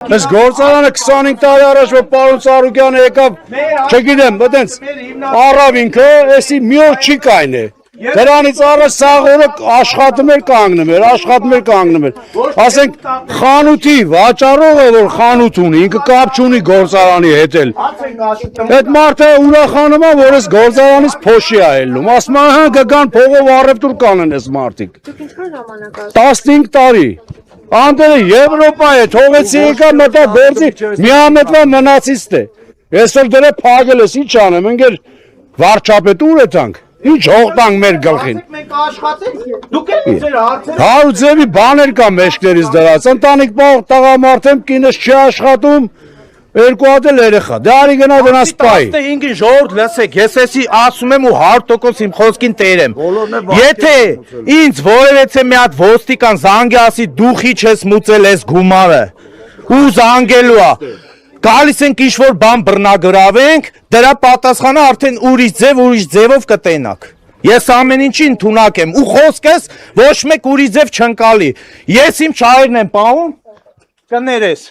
Այս գործարանը 25 տարի առաջ որ պարոն Ծառուկյանը եկավ, չգիտեմ, այտենց առավ ինքը, էսի մի օր չի կայնե։ Դրանից առաջ սաղորը աշխատում էր կանգնում էր։ Ասենք խանութի վաճառողը որ խանութ ունի, ինքը կապ չունի գործարանի հետ էլ։ Այդ մարդը ուրախանում է, որ այս գործարանից փոշի է ելնում։ Ասում է, հա գան փողով առևտուր կանեն այս մարդիկ։ 15 տարի։ Անդերը Եվրոպա է, թողեցի եկա մտա գործի, միամետվա մնացիստ է։ Այսօր դերը փագել ես, ինչ անեմ, ընկեր վարչապետ ուր է տանք։ Ինչ հողտանք մեր գլխին։ Մենք աշխատենք, դուք եք ձեր հարցերը։ Հարու ձևի բաներ կա մեջքներից դրած, ընտանիք պահող տղամարդ եմ, կինս չի աշխատում, երկու հատ էլ երեխա, դե արի գնա դրանց պայի։ 15-ին ժողովուրդ լսեք, ես էսի ասում եմ ու 100% իմ խոսքին տեր եմ։ Եթե ինձ որևէ մի հատ ոստիկան զանգի ասի դու խի չես մուծել այս գումարը, ու զանգելու է։ Գալիս ենք ինչ-որ բան բռնագրավենք, դրա պատասխանը արդեն ուրիշ ձևով կտենակ։ Ես ամեն ինչի ընդունակ եմ, ու խոսքս ոչ մեկ ուրիշ ձև չընկալի։ Ես իմ չայրն եմ պահում, կներես։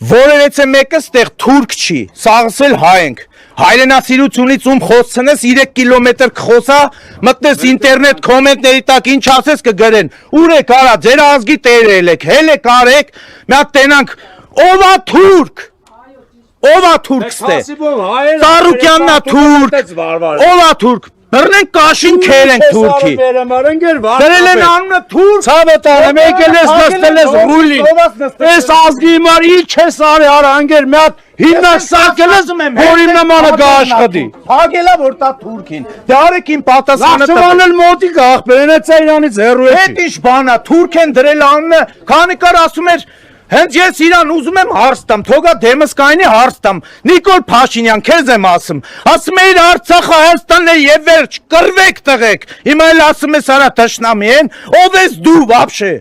Որևէ մեկը ստեղ թուրք չի, սաղս էլ հայ ենք։ Հայրենասիրությունից ում խոսցնես 3 կիլոմետր կխոսա, մտնես ինտերնետ կոմենտների տակ ինչ ասես կգրեն։ Ուր եք արա, ձեր ազգի տերը եք, հել եք արեք, մի հատ տենանք Ովա թուրք, ովա թուրք ստե, Ծառուկյանն է թուրք, ովա թուրք, բռնենք կաշին քեր ենք թուրքի, դրել են անունը թուրք, ցավը տանը, եկել ես նստել ես ռուլին, ես ազգի մար ինչ ես արի արա անգեր, մի հատ հիմնակ սարքել ես, որ իմ նմանը գա աշխատի։ Հագելա որ տա թուրքին, դե արեք իմ պատասխանը տա։ Նախշվան էլ մոտիկ աղբերեն է ծայրանից հեռու է չի։ Հետ ինչ բանա, թուրք են դրել անունը, քանի կար ասում էր, հենց ես իրան ուզում եմ հարց տամ, թողա դեմս կայնի հարց տամ, Նիկոլ Փաշինյան, քեզ եմ ասում էիր Արցախը Հայաստանն է եւ վերջ, կռվեք տղեկ, հիմա էլ ասում ես արա թշնամի են, ով ես դու վաբշե,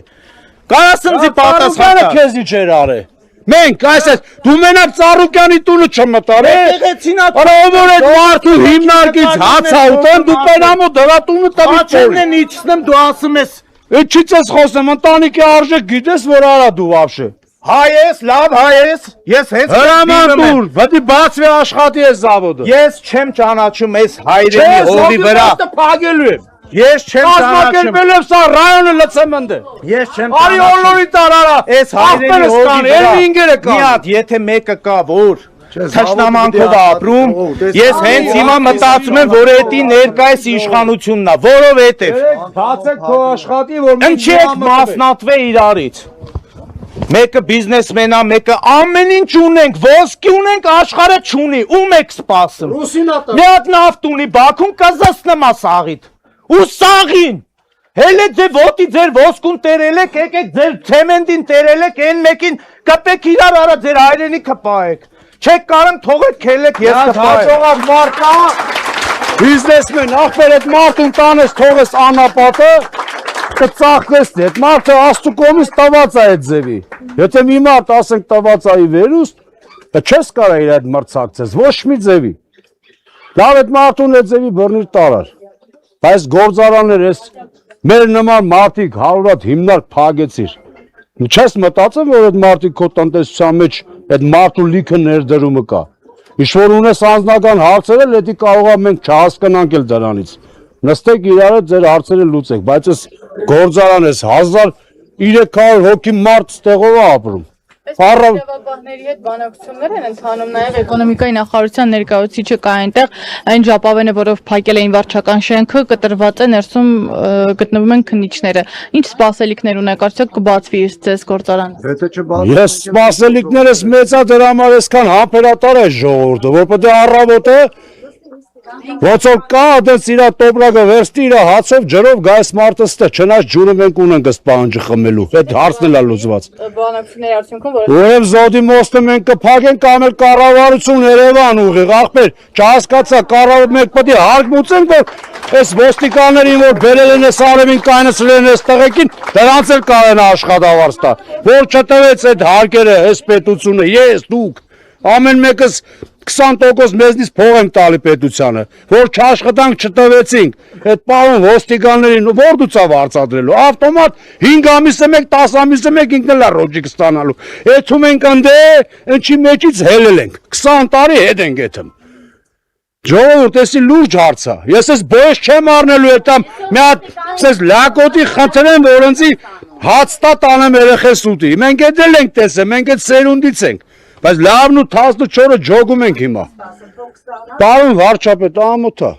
կարասնձի պատասխանը քեզ ինչ էր արել։ Մենք այսպես դու մենակ Ծառուկյանի տունը չմտար, արա ով որ այդ մարդու հիմնարկից հաց ուտեն, դու պենամու դրա տունը տվի Աչերն են իջնում, դու ասում ես Այդ չից ես խոսեմ, ընտանիքի արժեք գիտես, որ արա դու վաբշե։ Հայ ես, լավ հայ ես, ես հենց հրամանտուր, վդի բացվի աշխատի ես զավոդը։ Ես չեմ ճանաչում այս հայրենի հողի վրա։ Փագելու եմ։ Ես չեմ ճանաչում։ Կազմակերպել եմ սա ռայոնը լցեմընդ է։ Ես չեմ ճանաչում։ Արի օլորի տարարա։ Այս հայրենի հողի վրա։ Ինգերը կա։ Մի հատ, եթե մեկը կա, որ թշնամանքով ապրում, ես հենց հիմա մտածում եմ, որ էդի ներկայիս իշխանությունն է, որովհետև բացեք քո աշխատի, որ ինչի եք մասնատվել իրարից։ Մեկը բիզնեսմեն է, մեկը ամեն ինչ ունենք, ոսկի ունենք, աշխարհը չունի, ում եք սպասում։ Մի հատ նավթ ունի, Բաքուն կզսնեմ է սաղիդ։ Ու սաղին։ Հել է ձեր ոտի ձեր ոսկուն տերել եք, եկեք ձեր ցեմենտին տերել եք, այն մեկին կպեք իրար արա ձեր հայրենիքը պահեք։ Չեք կարում թողեք քելեք ես կպահեմ։ Հաջողակ մարդա, բիզնեսմեն, ախպեր այդ մարդուն տանես թողես անապատը, կծախվես դե, այդ մարդը աստու կողմից տված է այդ ձևի։ Եթե մի մարդ ասենք տված է վերուստ, չես կարա իր այդ մրցակցես, ոչ մի ձևի։ Լավ այդ մարդուն այդ ձևի բռնիր տարար։ Բայց գործարաններ ես մեր նման մարդիկ հարուրատ հիմնարկ փագեցիր։ Չես մտածել, որ այդ մարդիկ քո տնտեսության մեջ այդ մարդու լիքը ներդրումը կա։ Ինչ որ ունես անձնական հարցեր էլ, դա կարող է մենք չհասկանանք էլ դրանից։ Նստեք իրար ձեր հարցերը լուծեք, բայց այս գործարան էս 1300 հոգի մարդ ստեղով է ապրում։ Ձևաբանների հետ բանակցություններ են ընթանում, նաև էկոնոմիկայի նախարարության ներկայացուցիչը կա այնտեղ, այն ժապավենը, որով փակել էին վարչական շենքը, կտրված է, ներսում գտնվում են քննիչները։ Ինչ սպասելիքներ ունեք, արդյոք կբացվի ձեզ գործարանը։ Ես սպասելիքներս մեծ է դրա համար այսքան համբերատար է ժողովուրդը, որ պետք է առավոտը ոնց որ կա այդպես իր տոպրակը վերստի իր հացով ջրով գայս մարդը ստե չնայած ջուրը մենք ունենք ըստ պահանջի խմելու այդ հարցն էլ է լուծված բանակցությունների արդյունքում որև զոդի մոստը մենք կփակենք կամ էլ կառավարություն Երևան ուղիղ ախպեր չհասկացա կառավարություն մենք պետք է հարկ մուծենք որ այս ոստիկաններին որ բերել են այս արևին կայնացրել են այս տղեկին դրանց էլ կարեն աշխատավարձ տա որ չտվեց այդ հարկերը այս պետությունը ես դուք ամեն մեկս 20% մեզնից փող ենք տալի պետությանը, որ չաշխատանք չտվեցինք, այդ պարոն ոստիկաններին որ դուծավ արծադրելու, ավտոմատ 5 ամիսը մեկ, 10 ամիսը մեկ ինքն էլ է ռոջիկ ստանալու, եթում ենք ընդե, ընչի մեջից հելել ենք, 20 տարի հետ ենք եթում, ժողովուրդ, էսի լուրջ հարց է, ես ես բոյս չեմ առնելու հետամ, մի հատ, սես լակոտի խնդրեմ, որ ընձի հացտա տանեմ երեխես ուտի, մենք էդ էլ ենք տեսել, մենք էդ սերունդից ենք, բայց լավն ու 14-ը ջոգում ենք հիմա, պարոն վարչապետ, ամոթ է,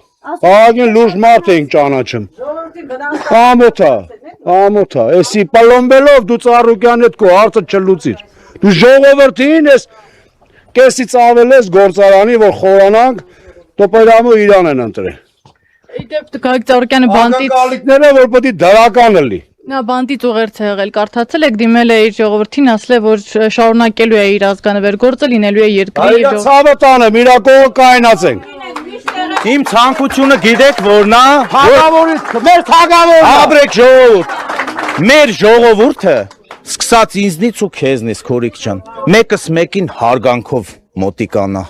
աղագին լուրջ մարդ էինք ճանաչում, ամոթ է, էսի պալոմբելով դու Ծառուկյան հետ քո հարցը չլուծիր, դու ժողովրդին ես կեսից ավել ես գործարանի, որ խորանանք, տոպերամու իրան են ընտրել։ Իդեպ Գագիկ Ծառուկյանը բանտից Կալիկները, որ պետք է դրականը լի։ Նա բանտից ուղերձ է եղել, կարդացել եք, դիմել է իր ժողովրդին, ասել է, որ շարունակելու է իր ազգանվեր գործը, լինելու է երկրի Այո, ցավը տանեմ, իր կողը կայնացենք։ Իմ ցանկությունը գիտեք որն է, Թագավորից, մեր թագավորը։ Աբրեք ժողովուրդ, մեր ժողովուրդը սկսած ինձնից ու քեզնից Քորիկ ջան, մեկս մեկին հարգանքով մոտիկանա։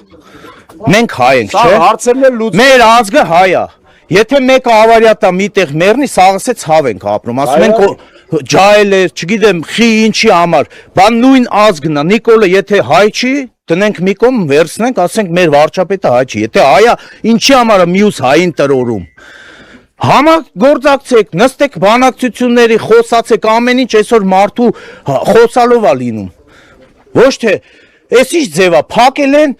Մենք հայ ենք, Սա չէ՞։ հարցերն էլ լուծում։ Մեր ազգը հայ է։ Եթե մեկը ավարյա տա միտեղ մեռնի, սաղսե ցավ ենք ապրում։ Ասում ենք ջահել է, չգիտեմ, խի ինչի համար։ Բան նույն ազգն է։ Նիկոլը եթե հայ չի, տնենք մի կողմ վերցնենք, ասենք մեր վարչապետը հայ չի։ Եթե հայ է, ինչի համար է մյուս հային տրորում։ Համագործակցեք, նստեք բանակցությունների, խոսացեք, ամեն ինչ այսօր մարդու խոսալով է լինում։ Ոչ թե այս ինչ ձև է, փակել են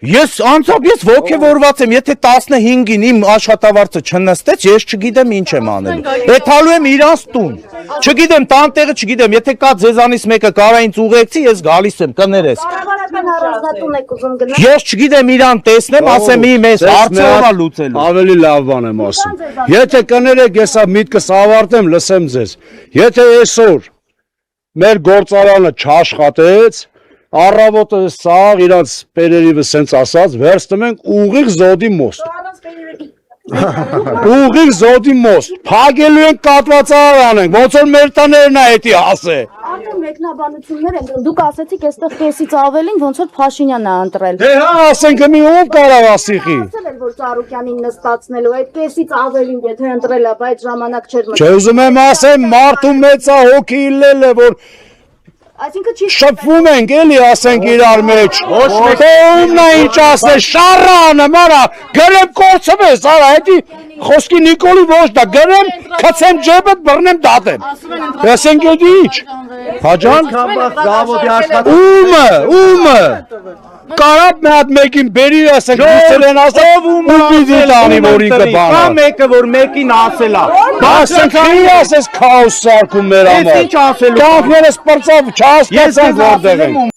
Ես անձամբ ես ոգևորված եմ, եթե 15-ին իմ աշխատավարձը չնստեց, ես չգիտեմ ինչ եմ անելու։ Էթալու եմ իրանց տուն։ Չգիտեմ, տանտեղը չգիտեմ, եթե կա ձեզանից մեկը կարա ինձ ուղեկցի, ես գալիս եմ, կներես։ Կառավարական առանձնատուն եք ուզում գնալ։ Ես չգիտեմ իրան տեսնեմ, ասեմ իմ այս հարցը ով է լուծելու։ Ավելի լավ բան եմ ասում։ Եթե կներեք, ես միտքս ավարտեմ, լսեմ ձեզ։ Եթե այսօր մեր գործարանը չաշխատեց, Առավոտը սաղ իրանց պերերիվը սենց ասած, վերցնում ենք ուղիղ զոդի մոստ։ Ուղիղ զոդի մոստ, փագելու ենք կատվածարան ենք, ոնց որ մեր տներն է էտի ասե։ Արդեն մեկնաբանություններ են, դուք ասեցիք այստեղ կեսից ավելին, ոնց որ Փաշինյանն է ընտրել։ Դե հա, ասենք մի ով կարող ասիխի։ Ասել են, որ Ծառուկյանին նստացնելու, այդ կեսից ավելին եթե ընտրել է, բայց ժամանակ չէր մտել։ Չուզում եմ ասեմ, մարդու մեծ է հոգի իլել է, որ Այսինքն չի շփվում ենք, էլի ասենք իրար մեջ։ Ո՞ւմն է ինչ ասել, շարանը, մարա, գրեմ կորցում ես, արա, հետի խոսքի Նիկոլի ոչ դա, գրեմ, քցեմ ջեբդ, բռնեմ դատեմ։ Ասենք էդի ինչ։ Հաջան, ումը, կարապ մի հատ մեկին բերի ասենք, դուսել են ասել, ու պիտի տանի, որ ինքը բան Կա է։ մեկը, որ մեկին ասել է։ Ասենք ի ասես քաոս սարքում մեր համար։ Ես ինչ ասելու։ Կյանքներս պրծավ, չհասկացանք որտեղ ենք։